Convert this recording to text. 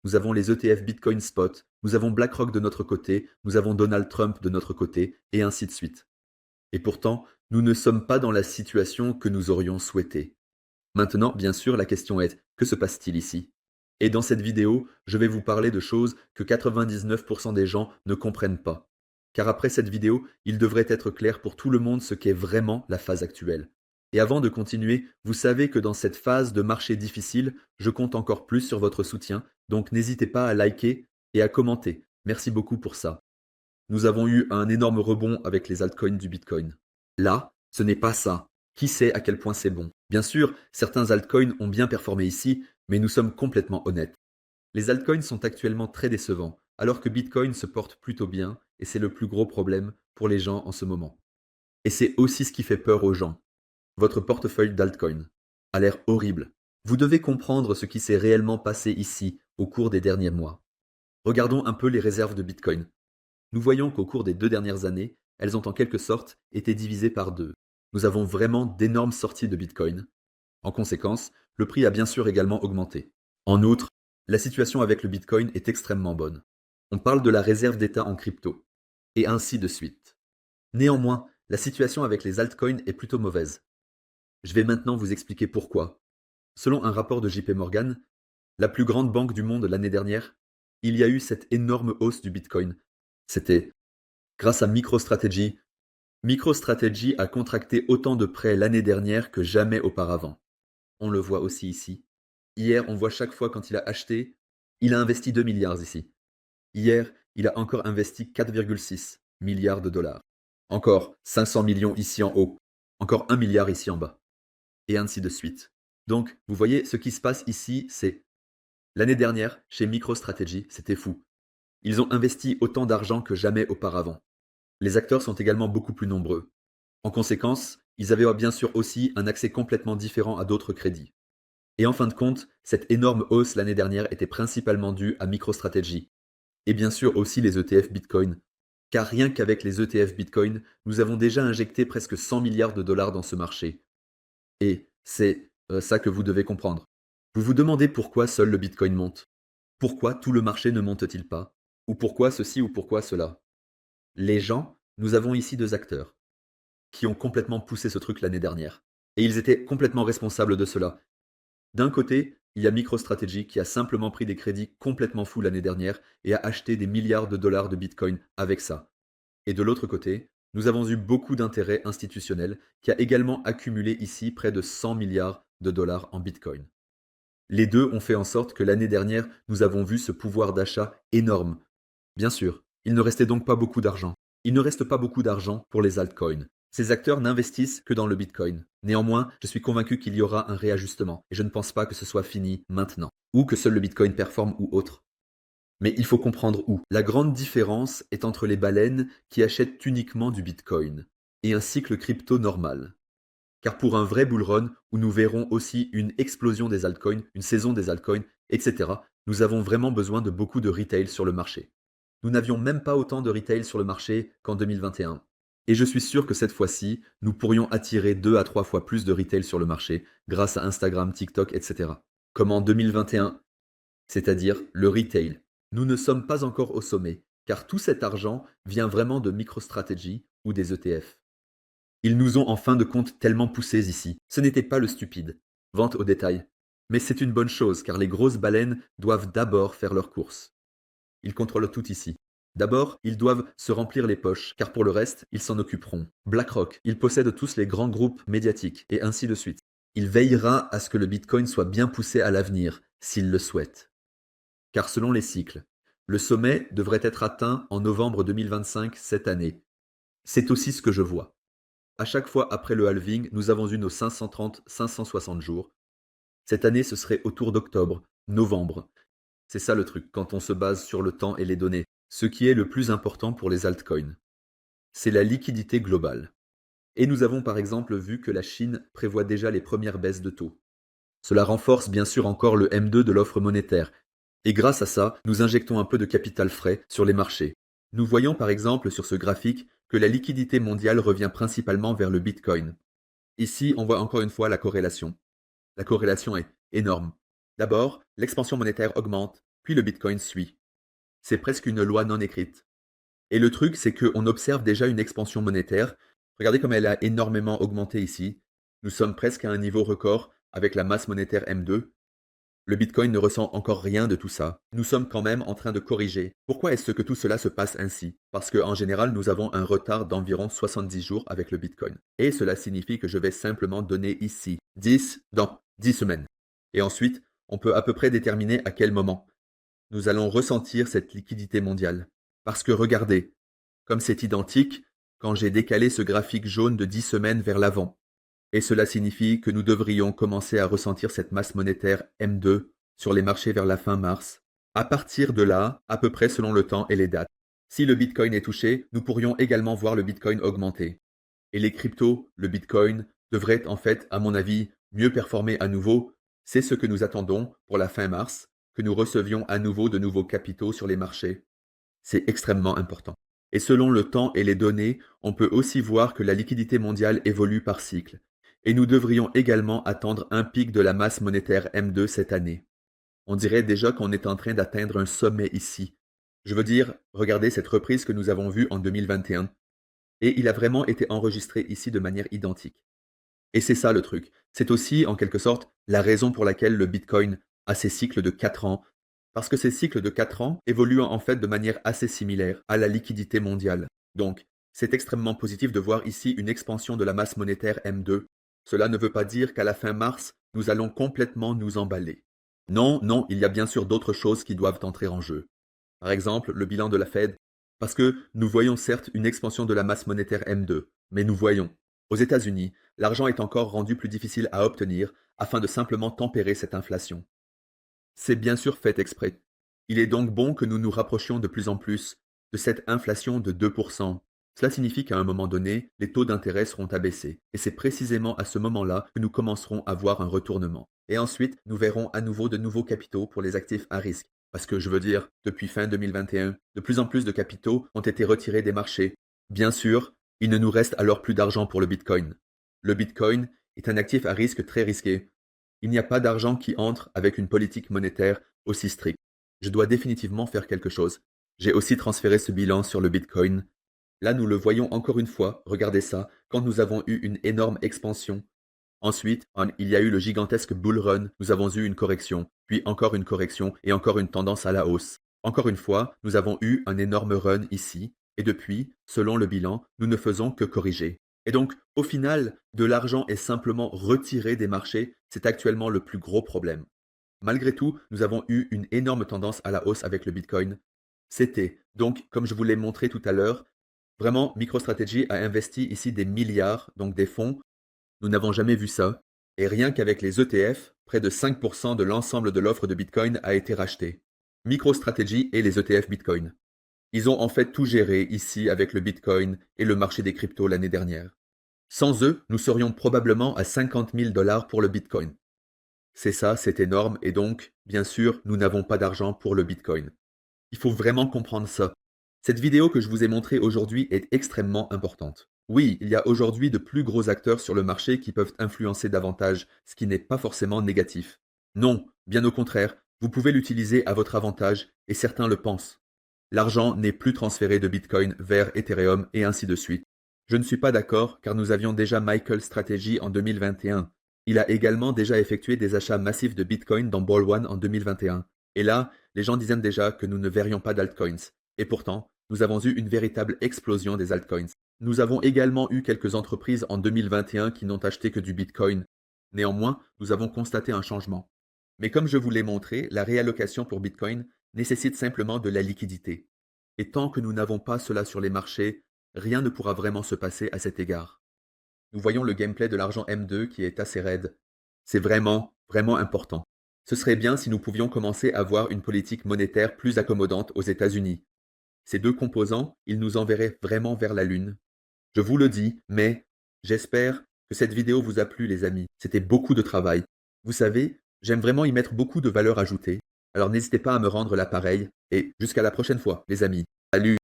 nous avons les ETF Bitcoin Spot, nous avons BlackRock de notre côté, nous avons Donald Trump de notre côté, et ainsi de suite. Et pourtant, nous ne sommes pas dans la situation que nous aurions souhaité. Maintenant, bien sûr, la question est, que se passe-t-il ici? Et dans cette vidéo, je vais vous parler de choses que 99% des gens ne comprennent pas. Car après cette vidéo, il devrait être clair pour tout le monde ce qu'est vraiment la phase actuelle. Et avant de continuer, vous savez que dans cette phase de marché difficile, je compte encore plus sur votre soutien, donc n'hésitez pas à liker et à commenter. Merci beaucoup pour ça. Nous avons eu un énorme rebond avec les altcoins du Bitcoin. Là, ce n'est pas ça. Qui sait à quel point c'est bon? Bien sûr, certains altcoins ont bien performé ici, mais nous sommes complètement honnêtes. Les altcoins sont actuellement très décevants, alors que Bitcoin se porte plutôt bien, et c'est le plus gros problème pour les gens en ce moment. Et c'est aussi ce qui fait peur aux gens. Votre portefeuille d'altcoins a l'air horrible. Vous devez comprendre ce qui s'est réellement passé ici au cours des derniers mois. Regardons un peu les réserves de Bitcoin. Nous voyons qu'au cours des 2 dernières années, elles ont en quelque sorte été divisées par deux. Nous avons vraiment d'énormes sorties de Bitcoin. En conséquence, le prix a bien sûr également augmenté. En outre, la situation avec le Bitcoin est extrêmement bonne. On parle de la réserve d'État en crypto. Et ainsi de suite. Néanmoins, la situation avec les altcoins est plutôt mauvaise. Je vais maintenant vous expliquer pourquoi. Selon un rapport de JP Morgan, la plus grande banque du monde l'année dernière, il y a eu cette énorme hausse du Bitcoin. C'était grâce à MicroStrategy. MicroStrategy a contracté autant de prêts l'année dernière que jamais auparavant. On le voit aussi ici. Hier, on voit chaque fois quand il a acheté, il a investi 2 milliards ici. Hier, il a encore investi 4,6 milliards de dollars. Encore 500 millions ici en haut. Encore 1 milliard ici en bas. Et ainsi de suite. Donc, vous voyez, ce qui se passe ici, c'est l'année dernière, chez MicroStrategy, c'était fou. Ils ont investi autant d'argent que jamais auparavant. Les acteurs sont également beaucoup plus nombreux. En conséquence, ils avaient bien sûr aussi un accès complètement différent à d'autres crédits. Et en fin de compte, cette énorme hausse l'année dernière était principalement due à MicroStrategy. Et bien sûr aussi les ETF Bitcoin. Car rien qu'avec les ETF Bitcoin, nous avons déjà injecté presque 100 milliards de dollars dans ce marché. Et c'est ça que vous devez comprendre. Vous vous demandez pourquoi seul le Bitcoin monte. Pourquoi tout le marché ne monte-t-il pas? Ou pourquoi ceci ou pourquoi cela? Les gens, nous avons ici deux acteurs qui ont complètement poussé ce truc l'année dernière. Et ils étaient complètement responsables de cela. D'un côté, il y a MicroStrategy qui a simplement pris des crédits complètement fous l'année dernière et a acheté des milliards de dollars de Bitcoin avec ça. Et de l'autre côté, nous avons eu beaucoup d'intérêts institutionnels qui a également accumulé ici près de 100 milliards de dollars en Bitcoin. Les deux ont fait en sorte que l'année dernière, nous avons vu ce pouvoir d'achat énorme. Bien sûr, il ne restait donc pas beaucoup d'argent. Il ne reste pas beaucoup d'argent pour les altcoins. Ces acteurs n'investissent que dans le Bitcoin. Néanmoins, je suis convaincu qu'il y aura un réajustement et je ne pense pas que ce soit fini maintenant, ou que seul le Bitcoin performe ou autre. Mais il faut comprendre où. La grande différence est entre les baleines qui achètent uniquement du Bitcoin et un cycle crypto normal. Car pour un vrai bull run, où nous verrons aussi une explosion des altcoins, une saison des altcoins, etc., nous avons vraiment besoin de beaucoup de retail sur le marché. Nous n'avions même pas autant de retail sur le marché qu'en 2021. Et je suis sûr que cette fois-ci, nous pourrions attirer 2 à 3 fois plus de retail sur le marché grâce à Instagram, TikTok, etc. Comme en 2021, c'est-à-dire le retail. Nous ne sommes pas encore au sommet, car tout cet argent vient vraiment de MicroStrategy ou des ETF. Ils nous ont en fin de compte tellement poussés ici. Ce n'était pas le stupide. Vente au détail. Mais c'est une bonne chose, car les grosses baleines doivent d'abord faire leurs courses. Ils contrôlent tout ici. D'abord, ils doivent se remplir les poches, car pour le reste, ils s'en occuperont. BlackRock, ils possèdent tous les grands groupes médiatiques, et ainsi de suite. Il veillera à ce que le Bitcoin soit bien poussé à l'avenir, s'il le souhaite. Car selon les cycles, le sommet devrait être atteint en novembre 2025 cette année. C'est aussi ce que je vois. À chaque fois après le halving, nous avons eu nos 530-560 jours. Cette année, ce serait autour d'octobre, novembre. C'est ça le truc, quand on se base sur le temps et les données. Ce qui est le plus important pour les altcoins, c'est la liquidité globale. Et nous avons par exemple vu que la Chine prévoit déjà les premières baisses de taux. Cela renforce bien sûr encore le M2 de l'offre monétaire. Et grâce à ça, nous injectons un peu de capital frais sur les marchés. Nous voyons par exemple sur ce graphique que la liquidité mondiale revient principalement vers le Bitcoin. Ici, on voit encore une fois la corrélation. La corrélation est énorme. D'abord, l'expansion monétaire augmente, puis le Bitcoin suit. C'est presque une loi non écrite. Et le truc, c'est qu'on observe déjà une expansion monétaire. Regardez comme elle a énormément augmenté ici. Nous sommes presque à un niveau record avec la masse monétaire M2. Le Bitcoin ne ressent encore rien de tout ça. Nous sommes quand même en train de corriger. Pourquoi est-ce que tout cela se passe ainsi? Parce qu'en général, nous avons un retard d'environ 70 jours avec le Bitcoin. Et cela signifie que je vais simplement donner ici 10 dans 10 semaines. Et ensuite, on peut à peu près déterminer à quel moment nous allons ressentir cette liquidité mondiale. Parce que regardez, comme c'est identique, quand j'ai décalé ce graphique jaune de 10 semaines vers l'avant, et cela signifie que nous devrions commencer à ressentir cette masse monétaire M2 sur les marchés vers la fin mars. À partir de là, à peu près selon le temps et les dates. Si le Bitcoin est touché, nous pourrions également voir le Bitcoin augmenter. Et les cryptos, le Bitcoin, devraient en fait, à mon avis, mieux performer à nouveau. C'est ce que nous attendons pour la fin mars, que nous recevions à nouveau de nouveaux capitaux sur les marchés. C'est extrêmement important. Et selon le temps et les données, on peut aussi voir que la liquidité mondiale évolue par cycle. Et nous devrions également attendre un pic de la masse monétaire M2 cette année. On dirait déjà qu'on est en train d'atteindre un sommet ici. Je veux dire, regardez cette reprise que nous avons vue en 2021. Et il a vraiment été enregistré ici de manière identique. Et c'est ça le truc. C'est aussi, en quelque sorte, la raison pour laquelle le Bitcoin a ses cycles de 4 ans. Parce que ces cycles de 4 ans évoluent en fait de manière assez similaire à la liquidité mondiale. Donc, c'est extrêmement positif de voir ici une expansion de la masse monétaire M2. Cela ne veut pas dire qu'à la fin mars, nous allons complètement nous emballer. Non, non, il y a bien sûr d'autres choses qui doivent entrer en jeu. Par exemple, le bilan de la Fed. Parce que nous voyons certes une expansion de la masse monétaire M2, mais nous voyons, aux États-Unis, l'argent est encore rendu plus difficile à obtenir afin de simplement tempérer cette inflation. C'est bien sûr fait exprès. Il est donc bon que nous nous rapprochions de plus en plus de cette inflation de 2%. Cela signifie qu'à un moment donné, les taux d'intérêt seront abaissés. Et c'est précisément à ce moment-là que nous commencerons à voir un retournement. Et ensuite, nous verrons à nouveau de nouveaux capitaux pour les actifs à risque. Parce que je veux dire, depuis fin 2021, de plus en plus de capitaux ont été retirés des marchés. Bien sûr, il ne nous reste alors plus d'argent pour le Bitcoin. Le Bitcoin est un actif à risque très risqué. Il n'y a pas d'argent qui entre avec une politique monétaire aussi stricte. Je dois définitivement faire quelque chose. J'ai aussi transféré ce bilan sur le Bitcoin. Là, nous le voyons encore une fois, regardez ça, quand nous avons eu une énorme expansion. Ensuite, il y a eu le gigantesque bull run, nous avons eu une correction, puis encore une correction et encore une tendance à la hausse. Encore une fois, nous avons eu un énorme run ici, et depuis, selon le bilan, nous ne faisons que corriger. Et donc, au final, de l'argent est simplement retiré des marchés, c'est actuellement le plus gros problème. Malgré tout, nous avons eu une énorme tendance à la hausse avec le Bitcoin. C'était, donc, comme je vous l'ai montré tout à l'heure, vraiment, MicroStrategy a investi ici des milliards, donc des fonds. Nous n'avons jamais vu ça. Et rien qu'avec les ETF, près de 5% de l'ensemble de l'offre de Bitcoin a été racheté. MicroStrategy et les ETF Bitcoin. Ils ont en fait tout géré ici avec le Bitcoin et le marché des cryptos l'année dernière. Sans eux, nous serions probablement à 50 000 $ pour le Bitcoin. C'est ça, c'est énorme et donc, bien sûr, nous n'avons pas d'argent pour le Bitcoin. Il faut vraiment comprendre ça. Cette vidéo que je vous ai montrée aujourd'hui est extrêmement importante. Oui, il y a aujourd'hui de plus gros acteurs sur le marché qui peuvent influencer davantage, ce qui n'est pas forcément négatif. Non, bien au contraire, vous pouvez l'utiliser à votre avantage et certains le pensent. L'argent n'est plus transféré de Bitcoin vers Ethereum et ainsi de suite. Je ne suis pas d'accord car nous avions déjà MicroStrategy en 2021. Il a également déjà effectué des achats massifs de Bitcoin dans Ball One en 2021. Et là, les gens disaient déjà que nous ne verrions pas d'altcoins. Et pourtant, nous avons eu une véritable explosion des altcoins. Nous avons également eu quelques entreprises en 2021 qui n'ont acheté que du Bitcoin. Néanmoins, nous avons constaté un changement. Mais comme je vous l'ai montré, la réallocation pour Bitcoin nécessite simplement de la liquidité. Et tant que nous n'avons pas cela sur les marchés, rien ne pourra vraiment se passer à cet égard. Nous voyons le gameplay de l'argent M2 qui est assez raide. C'est vraiment, vraiment important. Ce serait bien si nous pouvions commencer à avoir une politique monétaire plus accommodante aux États-Unis. Ces deux composants, ils nous enverraient vraiment vers la Lune. Je vous le dis, mais j'espère que cette vidéo vous a plu les amis. C'était beaucoup de travail. Vous savez, j'aime vraiment y mettre beaucoup de valeur ajoutée. Alors n'hésitez pas à me rendre l'appareil et jusqu'à la prochaine fois les amis. Salut!